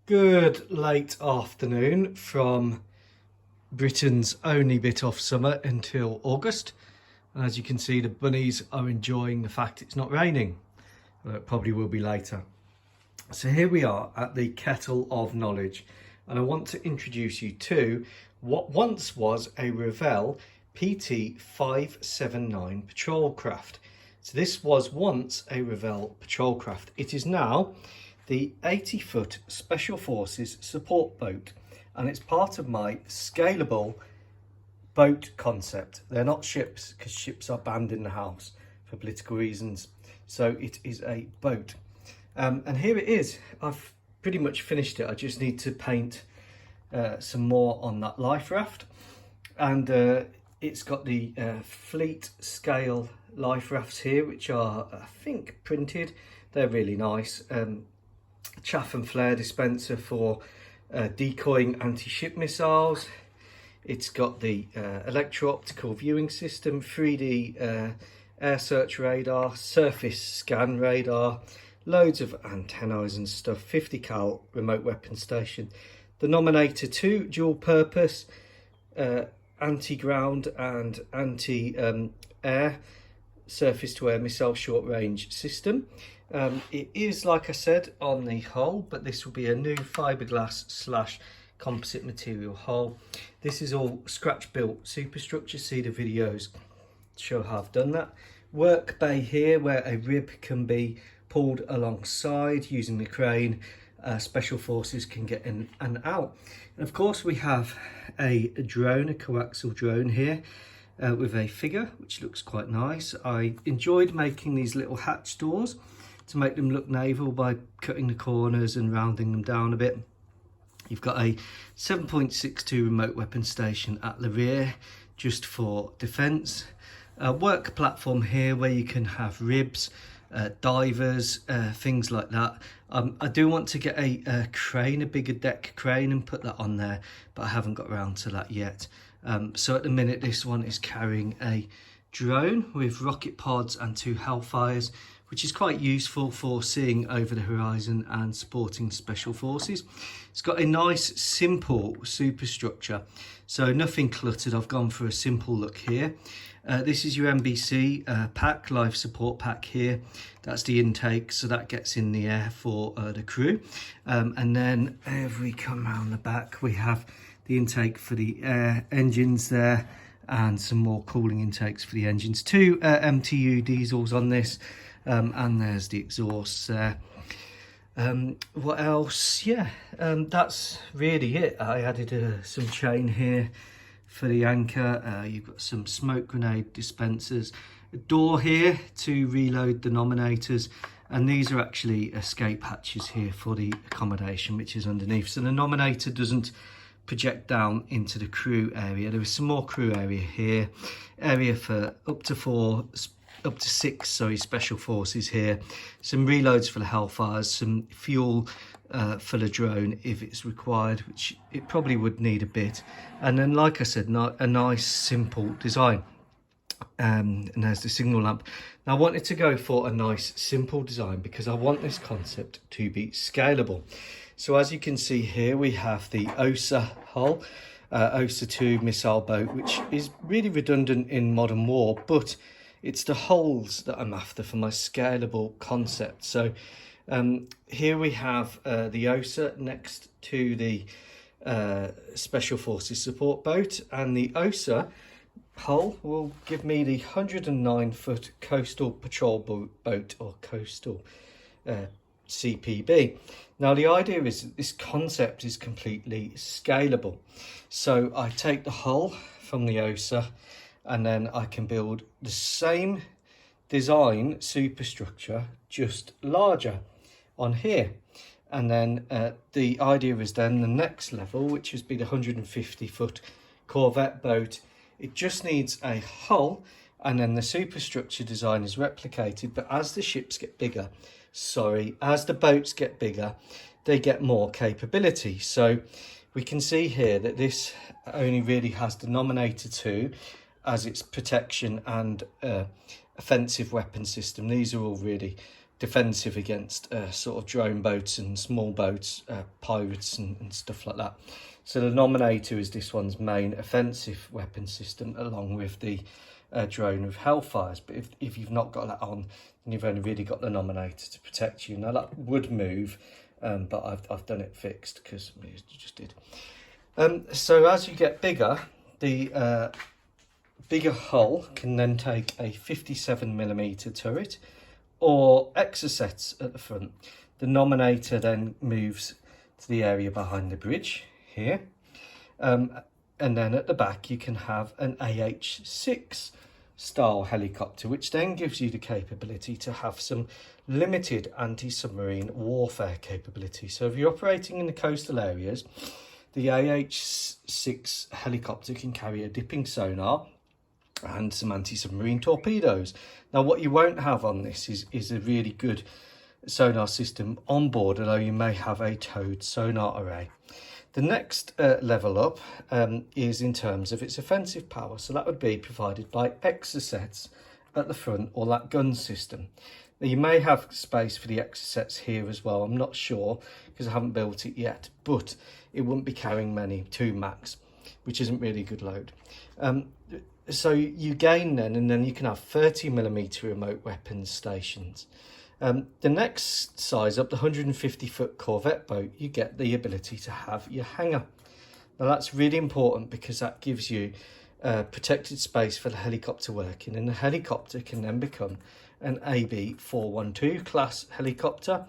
Good late afternoon from Britain's only bit off summer until August. And as you can see, the bunnies are enjoying the fact it's not raining. Well, it probably will be later. So here we are at the Kettle of Knowledge, and I want to introduce you to what once was a Revell PT579 patrol craft. So this was once a Revell patrol craft. It is now the 80-foot Special Forces support boat, and it's part of my scalable boat concept. They're not ships, because ships are banned in the house for political reasons. So it is a boat. And here it is. I've pretty much finished it. I just need to paint some more on that life raft. And it's got the Fleetscale life rafts here, which are, I think, printed. They're really nice. Chaff and flare dispenser for decoying anti-ship missiles. It's got the electro-optical viewing system, 3D air search radar, surface scan radar, loads of antennae and stuff, 50 cal remote weapon station, the Nominator 2 dual purpose anti-ground and anti-air surface to air missile short range system. It is, like I said, on the hull, but this will be a new fiberglass / composite material hull. This is all scratch built superstructure. See the videos to show how I've done that. Work bay here where a rib can be pulled alongside using the crane. Special forces can get in and out. And of course we have a drone, a coaxial drone here with a figure which looks quite nice. I enjoyed making these little hatch doors to make them look naval by cutting the corners and rounding them down a bit. You've got a 7.62 remote weapon station at the rear just for defence. A work platform here where you can have ribs, divers, things like that. I do want to get a crane, a bigger deck crane, and put that on there, but I haven't got around to that yet. So at the minute this one is carrying a drone with rocket pods and 2 Hellfires, which is quite useful for seeing over the horizon and supporting special forces. It's got a nice simple superstructure, so nothing cluttered. I've gone for a simple look here. This is your MBC pack, life support pack here. That's the intake, so that gets in the air for the crew. And then if we come around the back, we have the intake for the air engines there, and some more cooling intakes for the engines. 2 MTU diesels on this. And there's the exhaust there. What else? Yeah, that's really it. I added some chain here for the anchor. You've got some smoke grenade dispensers, a door here to reload the Nominators, and these are actually escape hatches here for the accommodation which is underneath. So the Nominator doesn't project down into the crew area. There is some more crew area here, area for up to 6 special forces here, some reloads for the Hellfires, some fuel for the drone if it's required, which it probably would need a bit. And then, like I said, a nice simple design. And there's the signal lamp. Now I wanted to go for a nice simple design because I want this concept to be scalable. So as you can see here, we have the OSA hull, OSA 2 missile boat, which is really redundant in modern war, but it's the hulls that I'm after for my scalable concept. So here we have the OSA next to the Special Forces support boat, and the OSA hull will give me the 109-foot coastal patrol boat, or coastal CPB. Now the idea is that this concept is completely scalable. So I take the hull from the OSA, and then I can build the same design superstructure, just larger on here. And then the idea is then the next level, which is be the 150-foot corvette boat. It just needs a hull, and then the superstructure design is replicated. But as the ships get bigger, as the boats get bigger, they get more capability. So we can see here that this only really has the Nominator 2 as its protection and offensive weapon system. These are all really defensive against sort of drone boats and small boats, pirates and stuff like that. So the Nominator is this one's main offensive weapon system, along with the drone with Hellfires. But if you've not got that on, then you've only really got the Nominator to protect you. Now that would move, but I've done it fixed because it just did. So as you get bigger, the bigger hull can then take a 57mm turret or exocets at the front. The Nominator then moves to the area behind the bridge here, and then at the back you can have an AH-6 style helicopter, which then gives you the capability to have some limited anti-submarine warfare capability. So if you're operating in the coastal areas, the AH-6 helicopter can carry a dipping sonar and some anti-submarine torpedoes. Now what you won't have on this is a really good sonar system on board, although you may have a towed sonar array. The next level up is in terms of its offensive power. So that would be provided by exocets at the front, or that gun system. Now you may have space for the exocets here as well. I'm not sure because I haven't built it yet, but it wouldn't be carrying many, 2 max, which isn't really a good load. So you gain then, and then you can have 30mm remote weapons stations. The next size up, the 150-foot Corvette boat, you get the ability to have your hangar. Now that's really important because that gives you protected space for the helicopter working, and the helicopter can then become an AB412 class helicopter,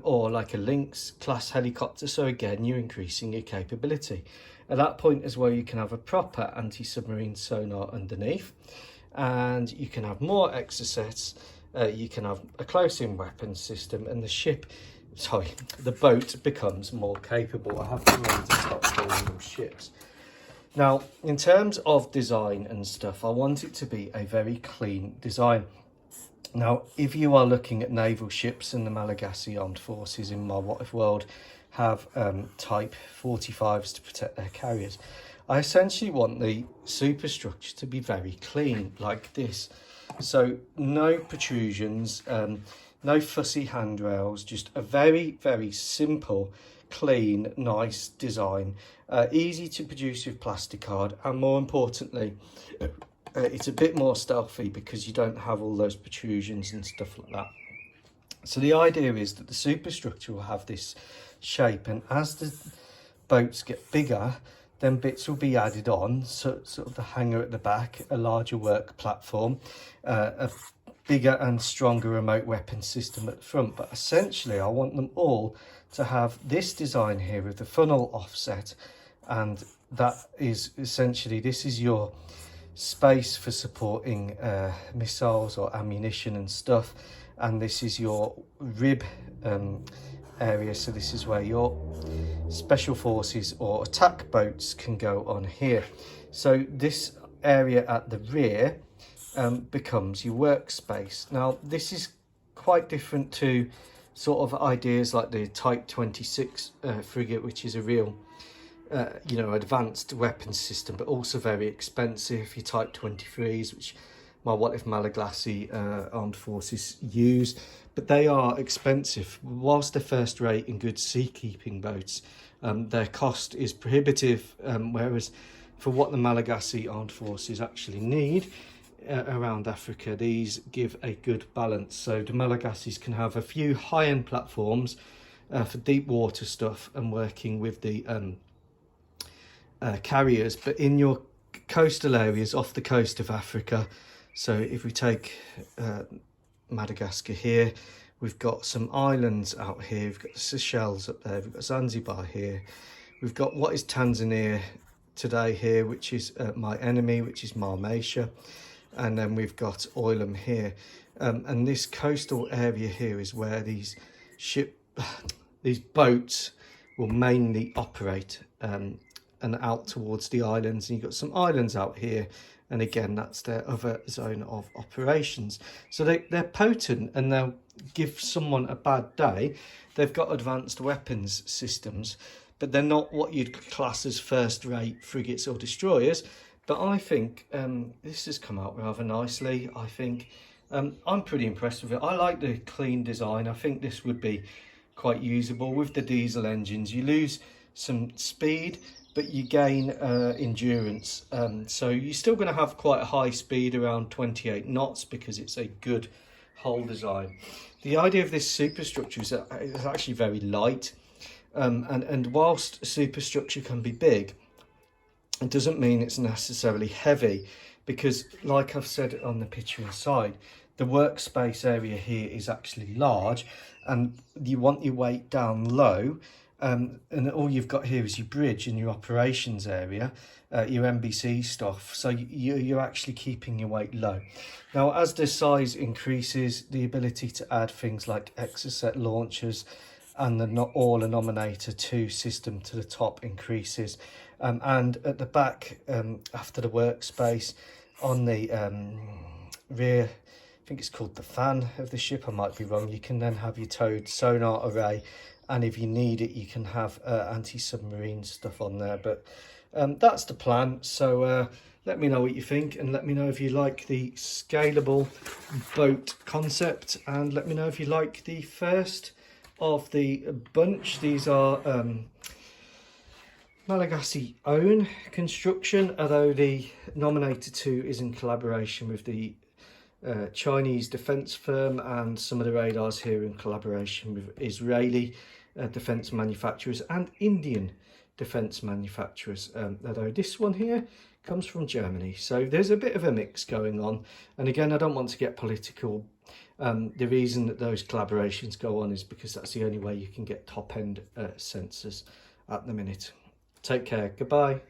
or like a Lynx class helicopter. So again, you're increasing your capability. At that point as well, you can have a proper anti-submarine sonar underneath, and you can have more exocets. You can have a close-in weapons system, and the boat becomes more capable. I have to remember to stop calling them ships. Now, in terms of design and stuff, I want it to be a very clean design. Now, if you are looking at naval ships, and the Malagasy Armed Forces in my What If world have Type 45s to protect their carriers, I essentially want the superstructure to be very clean, like this. So no protrusions, no fussy handrails, just a very, very simple, clean, nice design, easy to produce with plasticard, and more importantly, it's a bit more stealthy because you don't have all those protrusions and stuff like that. So the idea is that the superstructure will have this shape, and as the boats get bigger, then bits will be added on, so sort of the hangar at the back, a larger work platform, a bigger and stronger remote weapon system at the front. But essentially I want them all to have this design here with the funnel offset, and that is essentially, this is your space for supporting missiles or ammunition and stuff, and this is your rib area. So this is where your special forces or attack boats can go on here. So this area at the rear becomes your workspace. Now this is quite different to sort of ideas like the Type 26 frigate, which is a real advanced weapons system, but also very expensive. Your Type 23s, which my What If Malagasy Armed Forces use, but they are expensive. Whilst they're first rate and good seakeeping boats, their cost is prohibitive, whereas for what the Malagasy Armed Forces actually need around Africa, these give a good balance. So the Malagasys can have a few high-end platforms for deep water stuff and working with the carriers, but in your coastal areas off the coast of Africa, so if we take Madagascar here, we've got some islands out here, we've got the Seychelles up there, we've got Zanzibar here, we've got what is Tanzania today here, which is my enemy, which is Marmatia, and then we've got Oilum here, and this coastal area here is where these boats will mainly operate, and out towards the islands, and you've got some islands out here, and again that's their other zone of operations. So they're potent, and they'll give someone a bad day. They've got advanced weapons systems, but they're not what you'd class as first-rate frigates or destroyers. But I think this has come out rather nicely. I think I'm pretty impressed with it. I like the clean design. I think this would be quite usable. With the diesel engines, you lose some speed, but you gain endurance. So you're still going to have quite a high speed, around 28 knots, because it's a good hull design. The idea of this superstructure is that it's actually very light. And whilst superstructure can be big, it doesn't mean it's necessarily heavy, because like I've said on the picture inside, the workspace area here is actually large, and you want your weight down low, and all you've got here is your bridge and your operations area, your MBC stuff, so you're actually keeping your weight low. Now as the size increases, the ability to add things like exocet launchers and the Nominator 2 system to the top increases. And at the back, after the workspace, on the rear, I think it's called the fan of the ship, I might be wrong, you can then have your towed sonar array, and if you need it you can have anti-submarine stuff on there. But that's the plan. So let me know what you think, and let me know if you like the scalable boat concept, and let me know if you like the first of the bunch. These are Malagasy own construction, although the Nominator 2 is in collaboration with the Chinese defence firm, and some of the radars here in collaboration with Israeli defence manufacturers and Indian defence manufacturers, although this one here comes from Germany. So there's a bit of a mix going on, and again, I don't want to get political. The reason that those collaborations go on is because that's the only way you can get top-end sensors at the minute. Take care. Goodbye.